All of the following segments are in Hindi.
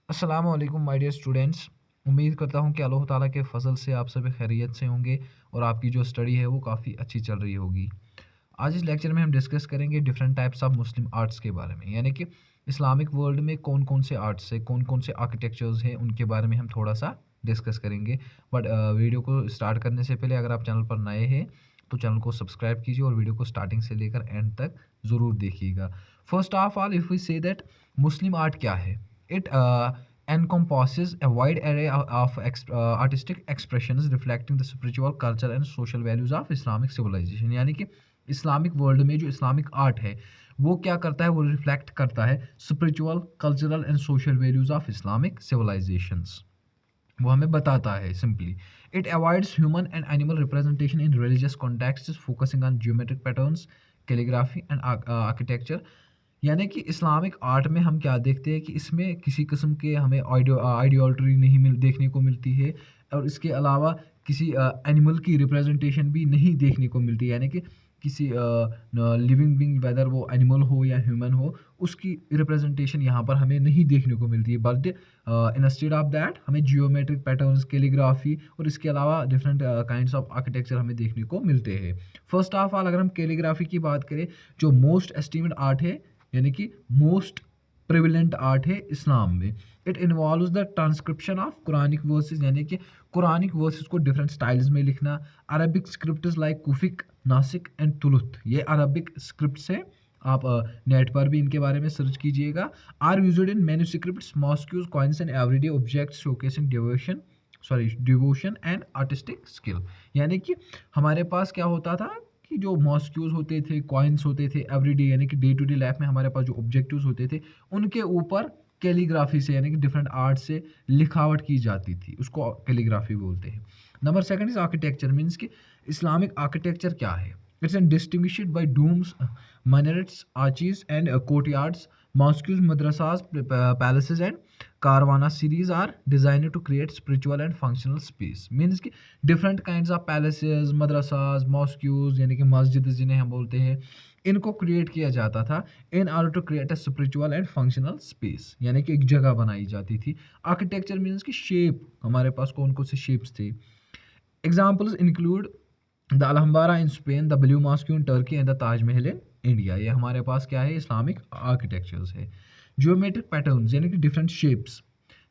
अस्सलामु अलैकुम माय डियर स्टूडेंट्स। उम्मीद करता हूँ कि अल्लाह ताला के फ़ज़ल से आप सभी खैरियत से होंगे और आपकी जो स्टडी है वो काफ़ी अच्छी चल रही होगी। आज इस लेक्चर में हम डिस्कस करेंगे different types of Muslim arts के बारे में, यानी कि इस्लामिक वर्ल्ड में कौन-कौन से आर्ट्स हैं, कौन-कौन से आर्किटेक्चर्स हैं, उनके बारे में हम थोड़ा-सा डिस्कस करेंगे। बट वीडियो को स्टार्ट करने से पहले अगर आप चैनल पर नए हैं, तो चैनल को सब्सक्राइब कीजिए और वीडियो को स्टार्टिंग से लेकर एंड तक ज़रूर देखिएगा। First of all if we say that Muslim art क्या है? It encompasses a wide array of artistic expressions reflecting the spiritual culture and social values of Islamic civilization। यानी कि इस्लामिक वर्ल्ड में जो इस्लामिक आर्ट है वो क्या करता है, वो रिफ्लेक्ट करता है spiritual cultural and social values of Islamic civilisations. वो हमें बताता है simply. It avoids human and animal representation in religious context focusing on geometric patterns, calligraphy and architecture. यानी कि इस्लामिक आर्ट में हम क्या देखते हैं कि इसमें किसी किस्म के हमें आइडियोल्ट्री नहीं देखने को मिलती है, और इसके अलावा किसी एनिमल की रिप्रेजेंटेशन भी नहीं देखने को मिलती है। यानी कि किसी लिविंग बीइंग, वेदर वो एनिमल हो या ह्यूमन हो, उसकी रिप्रेजेंटेशन यहाँ पर हमें नहीं देखने को मिलती है। बट इंस्टेड ऑफ दैट हमें जियोमेट्रिक पैटर्न्स, कैलीग्राफी और इसके अलावा डिफरेंट काइंड्स ऑफ आर्किटेक्चर हमें देखने को मिलते हैं। फर्स्ट ऑफ ऑल अगर हम कैलीग्राफी की बात करें, जो मोस्ट एस्टीम्ड आर्ट है, यानी कि मोस्ट प्रिविलेंट आर्ट है इस्लाम में। It involves the transcription of Quranic verses, यानी कि कुरानिक वर्सेस को डिफरेंट स्टाइल्स में लिखना। Arabic scripts like Kufic, Naskh and Thuluth, ये अरबिक स्क्रिप्ट्स है। आप नेट पर भी इनके बारे में सर्च कीजिएगा। Are used in manuscripts, mosques, coins and everyday objects showcasing devotion and artistic skill. यानी कि हमारे पास क्या होता था कि जो मॉस्क्यूज होते थे, कॉइन्स होते थे, एवरीडे यानी कि डे टू डे लाइफ में हमारे पास जो ऑब्जेक्टिव्स होते थे, उनके ऊपर कैलीग्राफी से यानी कि डिफरेंट आर्ट से लिखावट की जाती थी, उसको कैलीग्राफी बोलते हैं। Number second is architecture, means कि इस्लामिक आर्किटेक्चर क्या है? It's an distinguished by domes, minarettes, arches and courtyards. Mosques, madrasas, palaces and caravan series are designed to create spiritual and functional space। Means कि different kinds of palaces, madrasas, mosques यानी कि मस्जिद जिन्हें हम बोलते हैं, इनको क्रिएट किया जाता था in order to create a spiritual and functional space, यानी कि एक जगह बनाई जाती थी। आर्किटेक्चर मीन्स कि शेप, हमारे पास कौन कौन से शेप्स थे? Examples include the Alhambra in Spain, the blue mosque in Turkey and the Taj Mahal in India. ये हमारे पास क्या है? इस्लामिक आर्किटेक्चर्स है। जियोमेट्रिक पैटर्न्स यानी कि different shapes.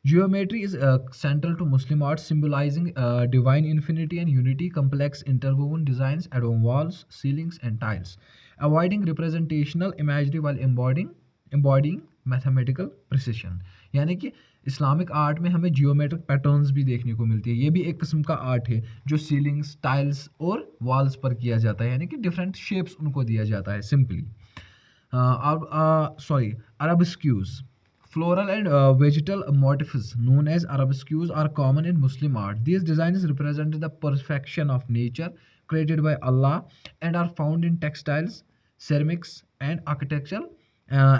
Geometry is central to Muslim art, symbolizing divine infinity and unity. Complex interwoven designs adorn walls, ceilings, and tiles, avoiding representational imagery while embodying mathematical precision। यानी कि इस्लामिक आर्ट में हमें जियोमेट्रिक पैटर्न्स भी देखने को मिलती है। ये भी एक किस्म का आर्ट है जो सीलिंग्स, टाइल्स और वॉल्स पर किया जाता है, यानी कि डिफरेंट शेप्स उनको दिया जाता है simply. Arabesques, floral and vegetal motifs known as arabesques are common in Muslim art. These designs represent the perfection of nature created by Allah and are found in textiles, ceramics, and architectural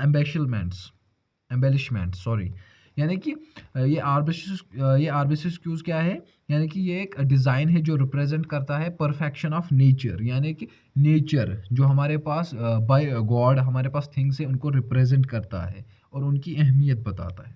embellishments। Sorry, यानी कि ये आर्बिस्क्यूज क्या है? यानी कि ये एक डिज़ाइन है जो रिप्रेजेंट करता है परफेक्शन ऑफ नेचर, यानी कि नेचर जो हमारे पास बाय गॉड हमारे पास थिंग्स है, उनको रिप्रेजेंट करता है और उनकी अहमियत बताता है।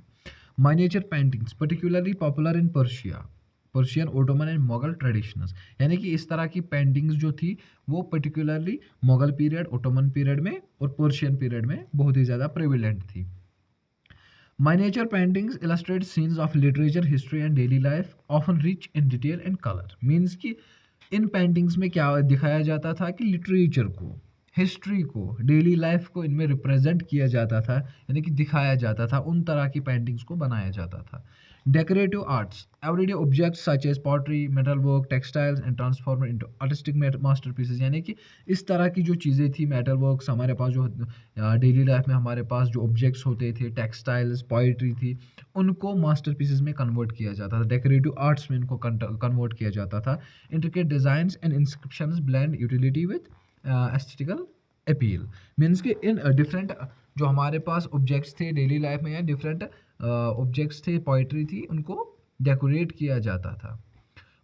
Miniature paintings particularly popular in Persian, Ottoman and Mughal traditions. यानी कि इस तरह की पेंटिंग्स जो थी वो particularly Mughal period, Ottoman period में और पर्शियन पीरियड में बहुत ही ज़्यादा प्रेविलेंट थी। Miniature paintings illustrate scenes of literature, history and daily life, often rich in detail and color। Means कि इन पेंटिंग्स में क्या दिखाया जाता था कि लिटरेचर को, हिस्ट्री को, डेली लाइफ को इनमें रिप्रेजेंट किया जाता था, यानी कि दिखाया जाता था, उन तरह की पेंटिंग्स को बनाया जाता था। Decorative arts, everyday objects such as pottery, metal work, textiles and transformer into artistic masterpieces. यानी कि इस तरह की जो चीज़ें थी, मेटल वर्क्स, हमारे पास जो डेली लाइफ में हमारे पास जो ऑब्जेक्ट्स होते थे, टेक्सटाइल्स, पोइट्री थी, उनको मास्टरपीसेस में कन्वर्ट किया जाता था। डेकोरेटिव आर्ट्स में इनको कन्वर्ट किया जाता था। Intricate designs and inscriptions blend utility with aesthetical appeal. Means कि इन डिफरेंट जो हमारे पास ऑब्जेक्ट्स थे डेली लाइफ में, या डिफरेंट ऑब्जेक्ट्स थे, पोइट्री थी, उनको डेकोरेट किया जाता था।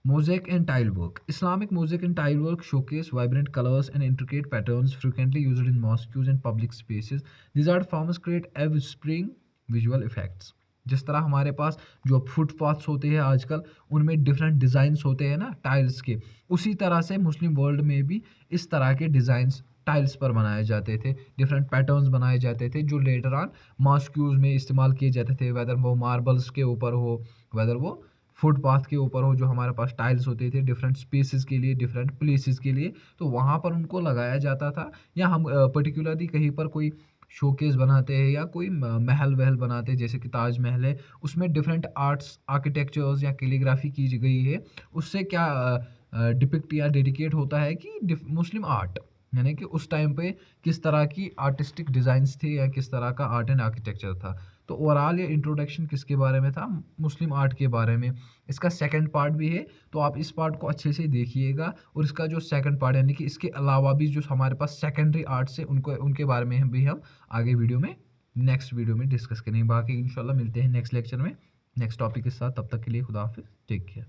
Mosaic and tile work. Islamic mosaic and tile work showcase vibrant colors and intricate patterns frequently used in mosques and public spaces. These art forms create ever-spring visual effects. जिस तरह हमारे पास जो फुटपाथ्स होते हैं आजकल, उनमें डिफरेंट डिज़ाइंस होते हैं ना टाइल्स के, उसी तरह से मुस्लिम वर्ल्ड में भी इस तरह के डिज़ाइंस टाइल्स पर बनाए जाते थे, डिफरेंट पैटर्न्स बनाए जाते थे जो लेटर ऑन मॉस्क्यूज़ में इस्तेमाल किए जाते थे, वेदर वो मार्बल्स के ऊपर हो, वेदर वो फुटपाथ के ऊपर हो, जो हमारे पास टाइल्स होते थे डिफरेंट स्पेसेस के लिए, डिफरेंट प्लेसेस के लिए, तो वहाँ पर उनको लगाया जाता था। या हम पर्टिकुलरली कहीं पर कोई शोकेस बनाते हैं या कोई महल वहल बनाते हैं, जैसे कि ताजमहल है, उसमें डिफरेंट आर्ट्स आर्किटेक्चर्स या कैलीग्राफी की गई है, उससे क्या डिपिक्ट या डेडिकेट होता है कि मुस्लिम आर्ट, यानी कि उस टाइम पे किस तरह की आर्टिस्टिक डिज़ाइंस थे या किस तरह का आर्ट एंड आर्किटेक्चर था। तो ओवरऑल ये इंट्रोडक्शन किसके बारे में था, मुस्लिम आर्ट के बारे में। इसका सेकंड पार्ट भी है, तो आप इस पार्ट को अच्छे से देखिएगा, और इसका जो सेकंड पार्ट यानी कि इसके अलावा भी जो हमारे पास सेकेंडरी आर्ट्स है उनको उनके बारे में भी हम आगे वीडियो में नेक्स्ट वीडियो में डिस्कस करेंगे। बाकी इंशाल्लाह मिलते हैं नेक्स्ट लेक्चर में नेक्स्ट टॉपिक के साथ। तब तक के लिए खुदा हाफिज़, टेक केयर।